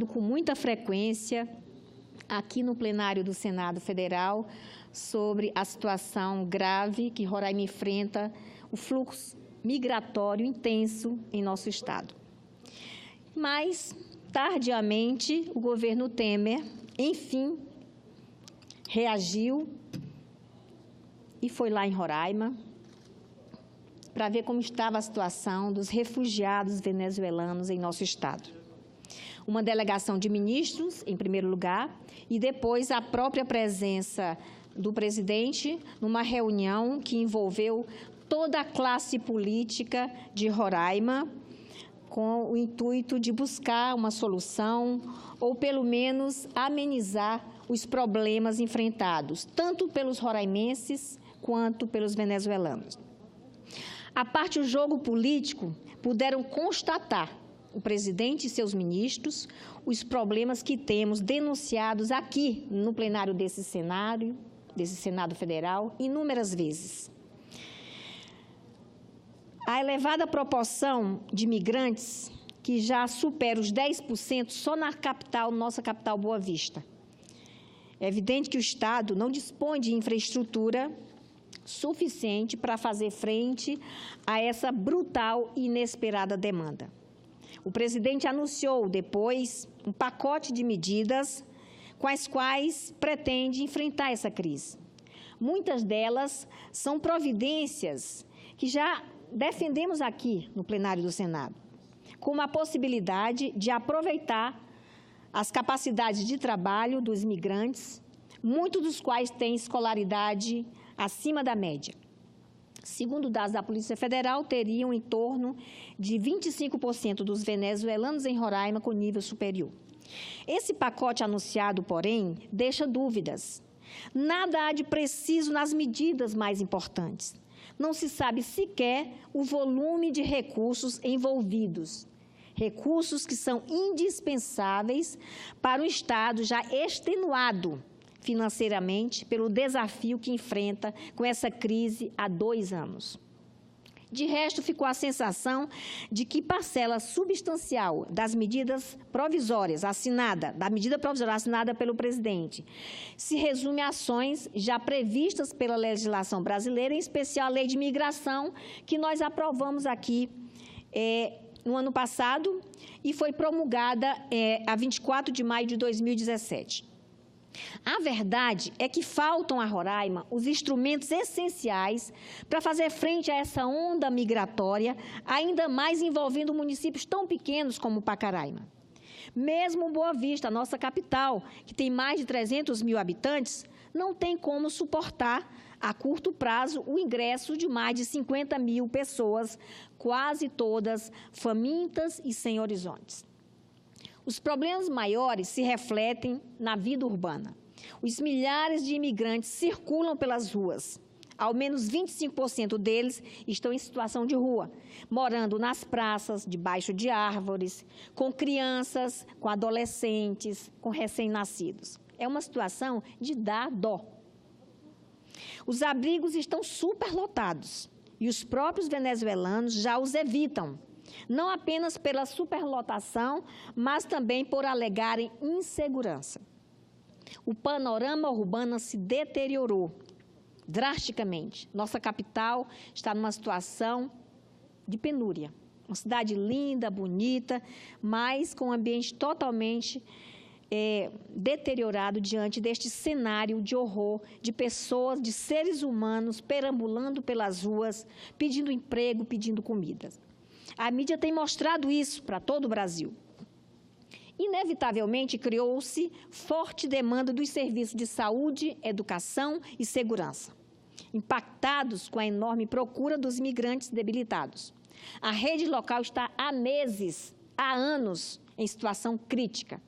com muita frequência aqui no plenário do Senado Federal sobre a situação grave que Roraima enfrenta, o fluxo migratório intenso em nosso estado. Mas, tardiamente, o governo Temer, enfim, reagiu e foi lá em Roraima para ver como estava a situação dos refugiados venezuelanos em nosso estado. Uma delegação de ministros, em primeiro lugar, e depois a própria presença do presidente numa reunião que envolveu toda a classe política de Roraima, com o intuito de buscar uma solução ou, pelo menos, amenizar os problemas enfrentados, tanto pelos roraimenses quanto pelos venezuelanos. A parte do jogo político, puderam constatar o presidente e seus ministros os problemas que temos denunciados aqui no plenário desse Senado Federal, inúmeras vezes. A elevada proporção de imigrantes, que já supera os 10% só na capital, nossa capital Boa Vista. É evidente que o Estado não dispõe de infraestrutura suficiente para fazer frente a essa brutal e inesperada demanda. O presidente anunciou depois um pacote de medidas com as quais pretende enfrentar essa crise. Muitas delas são providências que já defendemos aqui no plenário do Senado, como a possibilidade de aproveitar as capacidades de trabalho dos imigrantes, muitos dos quais têm escolaridade acima da média. Segundo dados da Polícia Federal, teriam em torno de 25% dos venezuelanos em Roraima com nível superior. Esse pacote anunciado, porém, deixa dúvidas. Nada há de preciso nas medidas mais importantes. Não se sabe sequer o volume de recursos envolvidos. Recursos que são indispensáveis para o Estado já extenuado financeiramente pelo desafio que enfrenta com essa crise há 2 anos. De resto, ficou a sensação de que parcela substancial das medidas provisórias da medida provisória assinada pelo presidente, se resume a ações já previstas pela legislação brasileira, em especial a Lei de Imigração, que nós aprovamos aqui no ano passado e foi promulgada a 24 de maio de 2017. A verdade é que faltam a Roraima os instrumentos essenciais para fazer frente a essa onda migratória, ainda mais envolvendo municípios tão pequenos como Pacaraima. Mesmo Boa Vista, nossa capital, que tem mais de 300 mil habitantes, não tem como suportar a curto prazo o ingresso de mais de 50 mil pessoas, quase todas famintas e sem horizontes. Os problemas maiores se refletem na vida urbana. Os milhares de imigrantes circulam pelas ruas. Ao menos 25% deles estão em situação de rua, morando nas praças, debaixo de árvores, com crianças, com adolescentes, com recém-nascidos. É uma situação de dar dó. Os abrigos estão superlotados e os próprios venezuelanos já os evitam, não apenas pela superlotação, mas também por alegarem insegurança. O panorama urbano se deteriorou drasticamente. Nossa capital está numa situação de penúria. Uma cidade linda, bonita, mas com um ambiente totalmente deteriorado diante deste cenário de horror, de pessoas, de seres humanos perambulando pelas ruas, pedindo emprego, pedindo comida. A mídia tem mostrado isso para todo o Brasil. Inevitavelmente, criou-se forte demanda dos serviços de saúde, educação e segurança, impactados com a enorme procura dos imigrantes debilitados. A rede local está há meses, há anos, em situação crítica.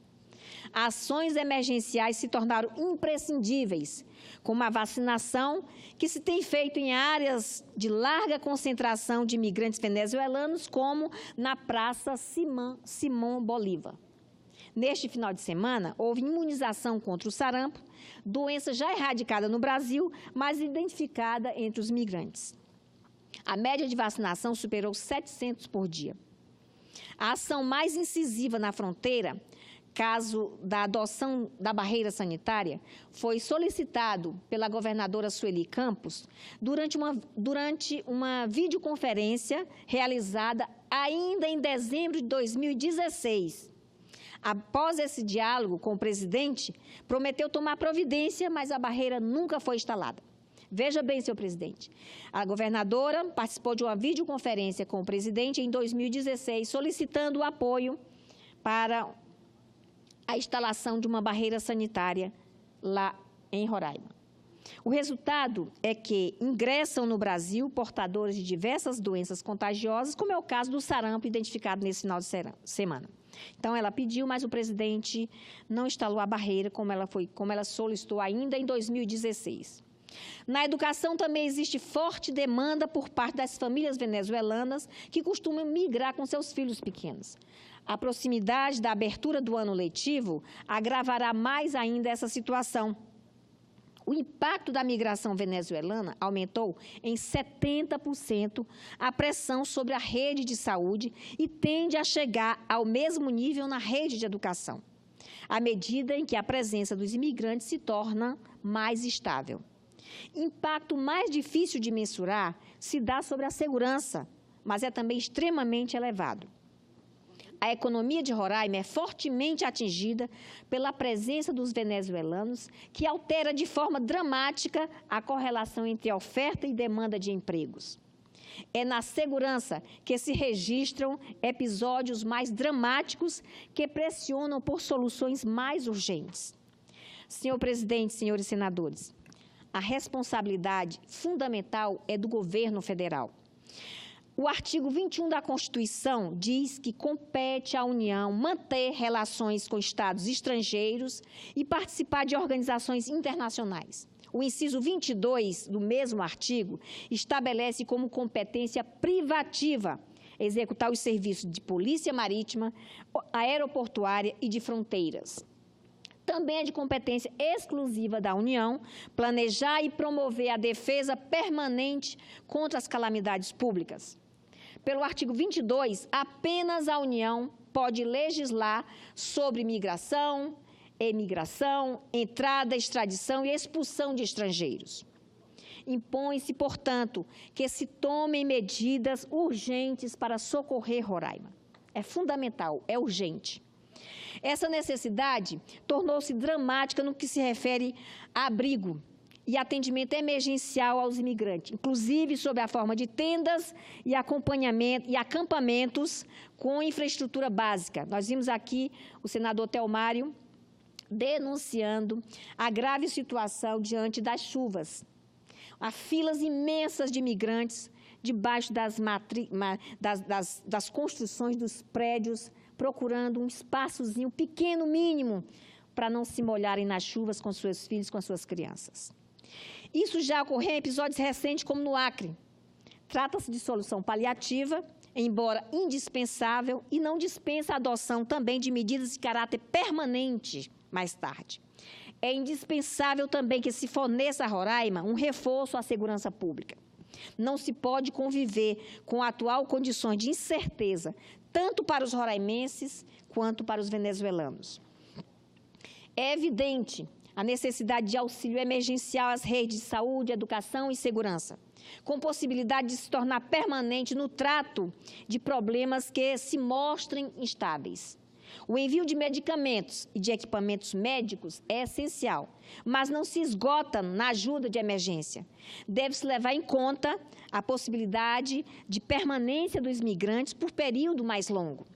Ações emergenciais se tornaram imprescindíveis, como a vacinação, que se tem feito em áreas de larga concentração de imigrantes venezuelanos, como na Praça Simão Bolívar. Neste final de semana, houve imunização contra o sarampo, doença já erradicada no Brasil, mas identificada entre os migrantes. A média de vacinação superou 700 por dia. A ação mais incisiva na fronteira caso da adoção da barreira sanitária, foi solicitado pela governadora Sueli Campos durante uma videoconferência realizada ainda em dezembro de 2016. Após esse diálogo com o presidente, prometeu tomar providência, mas a barreira nunca foi instalada. Veja bem, senhor presidente, a governadora participou de uma videoconferência com o presidente em 2016, solicitando o apoio para a instalação de uma barreira sanitária lá em Roraima. O resultado é que ingressam no Brasil portadores de diversas doenças contagiosas, como é o caso do sarampo identificado nesse final de semana. Então, ela pediu, mas o presidente não instalou a barreira como ela solicitou ainda em 2016. Na educação também existe forte demanda por parte das famílias venezuelanas que costumam migrar com seus filhos pequenos. A proximidade da abertura do ano letivo agravará mais ainda essa situação. O impacto da migração venezuelana aumentou em 70% a pressão sobre a rede de saúde e tende a chegar ao mesmo nível na rede de educação, à medida em que a presença dos imigrantes se torna mais estável. Impacto mais difícil de mensurar se dá sobre a segurança, mas é também extremamente elevado. A economia de Roraima é fortemente atingida pela presença dos venezuelanos, que altera de forma dramática a correlação entre oferta e demanda de empregos. É na segurança que se registram episódios mais dramáticos que pressionam por soluções mais urgentes. Senhor presidente, senhores senadores, a responsabilidade fundamental é do governo federal. O artigo 21 da Constituição diz que compete à União manter relações com estados estrangeiros e participar de organizações internacionais. O inciso 22 do mesmo artigo estabelece como competência privativa executar os serviços de polícia marítima, aeroportuária e de fronteiras. Também é de competência exclusiva da União planejar e promover a defesa permanente contra as calamidades públicas. Pelo artigo 22, apenas a União pode legislar sobre migração, emigração, entrada, extradição e expulsão de estrangeiros. Impõe-se, portanto, que se tomem medidas urgentes para socorrer Roraima. É fundamental, é urgente. Essa necessidade tornou-se dramática no que se refere a abrigo e atendimento emergencial aos imigrantes, inclusive sob a forma de tendas e acompanhamento e acampamentos com infraestrutura básica. Nós vimos aqui o senador Telmário denunciando a grave situação diante das chuvas. Há filas imensas de imigrantes debaixo das construções dos prédios, procurando um espaçozinho pequeno, mínimo, para não se molharem nas chuvas com seus filhos, com suas crianças. Isso já ocorreu em episódios recentes, como no Acre. Trata-se de solução paliativa, embora indispensável, e não dispensa a adoção também de medidas de caráter permanente mais tarde. É indispensável também que se forneça a Roraima um reforço à segurança pública. Não se pode conviver com atual condições de incerteza, tanto para os roraimenses quanto para os venezuelanos. É evidente a necessidade de auxílio emergencial às redes de saúde, educação e segurança, com possibilidade de se tornar permanente no trato de problemas que se mostrem instáveis. O envio de medicamentos e de equipamentos médicos é essencial, mas não se esgota na ajuda de emergência. Deve-se levar em conta a possibilidade de permanência dos migrantes por período mais longo.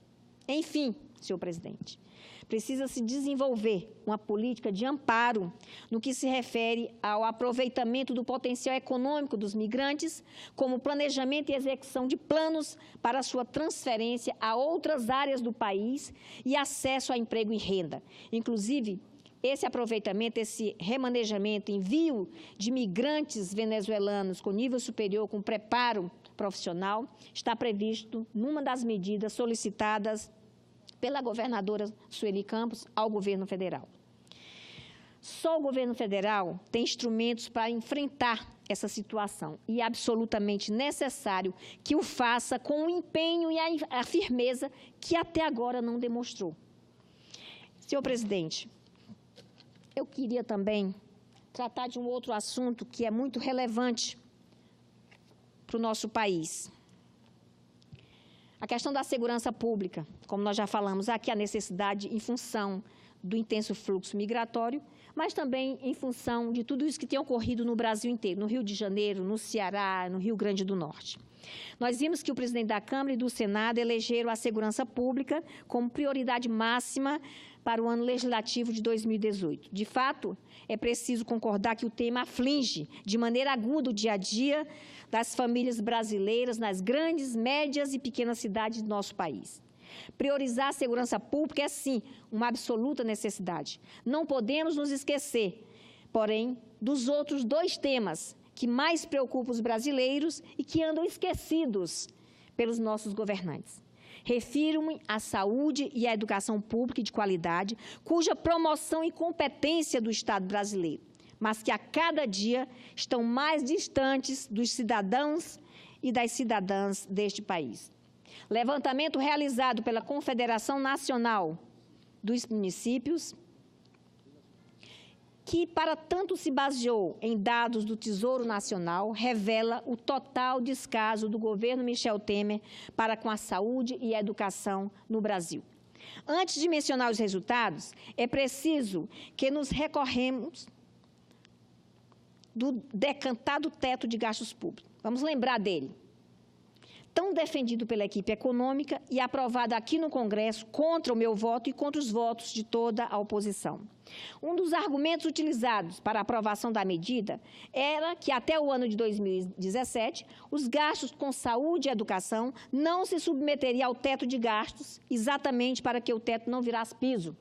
Enfim, senhor presidente, precisa-se desenvolver uma política de amparo no que se refere ao aproveitamento do potencial econômico dos migrantes, como planejamento e execução de planos para sua transferência a outras áreas do país e acesso a emprego e renda. Inclusive, esse aproveitamento, esse remanejamento, envio de migrantes venezuelanos com nível superior, com preparo profissional, está previsto numa das medidas solicitadas pela governadora Sueli Campos ao governo federal. Só o governo federal tem instrumentos para enfrentar essa situação e é absolutamente necessário que o faça com o empenho e a firmeza que até agora não demonstrou. Senhor presidente, eu queria também tratar de um outro assunto que é muito relevante para o nosso país. A questão da segurança pública, como nós já falamos aqui, a necessidade em função do intenso fluxo migratório, mas também em função de tudo isso que tem ocorrido no Brasil inteiro, no Rio de Janeiro, no Ceará, no Rio Grande do Norte. Nós vimos que o presidente da Câmara e do Senado elegeram a segurança pública como prioridade máxima para o ano legislativo de 2018. De fato, é preciso concordar que o tema aflige de maneira aguda o dia a dia das famílias brasileiras nas grandes, médias e pequenas cidades do nosso país. Priorizar a segurança pública é, sim, uma absoluta necessidade. Não podemos nos esquecer, porém, dos outros dois temas que mais preocupam os brasileiros e que andam esquecidos pelos nossos governantes. Refiro-me à saúde e à educação pública de qualidade, cuja promoção e competência do Estado brasileiro, mas que a cada dia estão mais distantes dos cidadãos e das cidadãs deste país. Levantamento realizado pela Confederação Nacional dos Municípios, que para tanto se baseou em dados do Tesouro Nacional, revela o total descaso do governo Michel Temer para com a saúde e a educação no Brasil. Antes de mencionar os resultados, é preciso que nos recorremos do decantado teto de gastos públicos. Vamos lembrar dele. Tão defendido pela equipe econômica e aprovado aqui no Congresso contra o meu voto e contra os votos de toda a oposição. Um dos argumentos utilizados para a aprovação da medida era que até o ano de 2017, os gastos com saúde e educação não se submeteriam ao teto de gastos, exatamente para que o teto não virasse piso.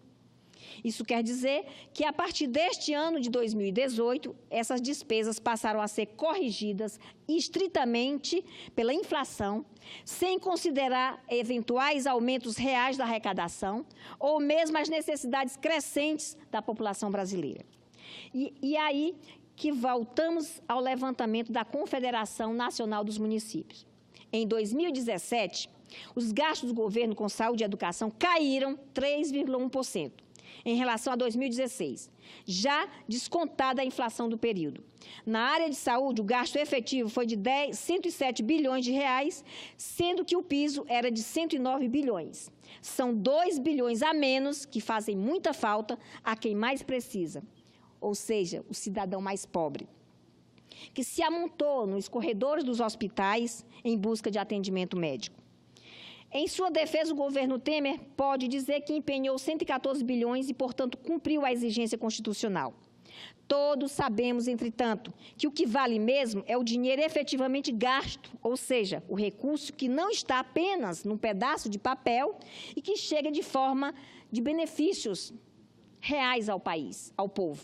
Isso quer dizer que, a partir deste ano de 2018, essas despesas passaram a ser corrigidas estritamente pela inflação, sem considerar eventuais aumentos reais da arrecadação ou mesmo as necessidades crescentes da população brasileira. E aí que voltamos ao levantamento da Confederação Nacional dos Municípios. Em 2017, os gastos do governo com saúde e educação caíram 3,1%. Em relação a 2016, já descontada a inflação do período. Na área de saúde, o gasto efetivo foi de 107 bilhões de reais, sendo que o piso era de 109 bilhões. São 2 bilhões a menos que fazem muita falta a quem mais precisa, ou seja, o cidadão mais pobre, que se amontou nos corredores dos hospitais em busca de atendimento médico. Em sua defesa, o governo Temer pode dizer que empenhou 114 bilhões e, portanto, cumpriu a exigência constitucional. Todos sabemos, entretanto, que o que vale mesmo é o dinheiro efetivamente gasto, ou seja, o recurso que não está apenas num pedaço de papel e que chega de forma de benefícios reais ao país, ao povo.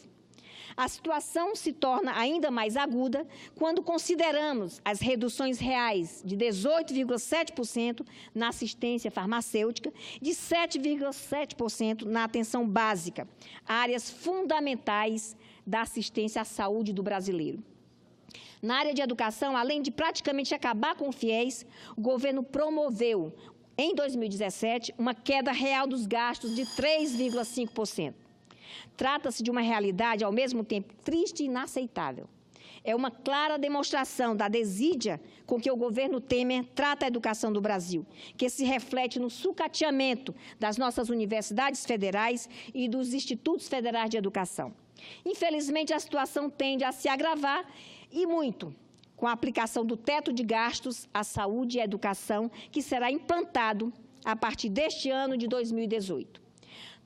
A situação se torna ainda mais aguda quando consideramos as reduções reais de 18,7% na assistência farmacêutica, de 7,7% na atenção básica, áreas fundamentais da assistência à saúde do brasileiro. Na área de educação, além de praticamente acabar com o FIES, o governo promoveu, em 2017, uma queda real dos gastos de 3,5%. Trata-se de uma realidade, ao mesmo tempo, triste e inaceitável. É uma clara demonstração da desídia com que o governo Temer trata a educação do Brasil, que se reflete no sucateamento das nossas universidades federais e dos institutos federais de educação. Infelizmente, a situação tende a se agravar e muito com a aplicação do teto de gastos à saúde e à educação, que será implantado a partir deste ano de 2018.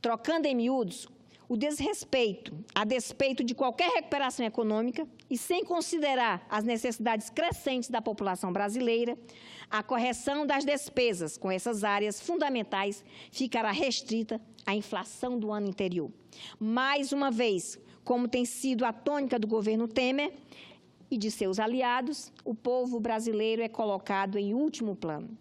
Trocando em miúdos, o desrespeito, a despeito de qualquer recuperação econômica e sem considerar as necessidades crescentes da população brasileira, a correção das despesas com essas áreas fundamentais ficará restrita à inflação do ano anterior. Mais uma vez, como tem sido a tônica do governo Temer e de seus aliados, o povo brasileiro é colocado em último plano.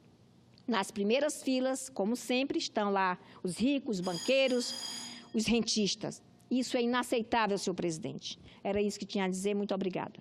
Nas primeiras filas, como sempre, estão lá os ricos, os banqueiros, os rentistas. Isso é inaceitável, senhor presidente. Era isso que tinha a dizer. Muito obrigada.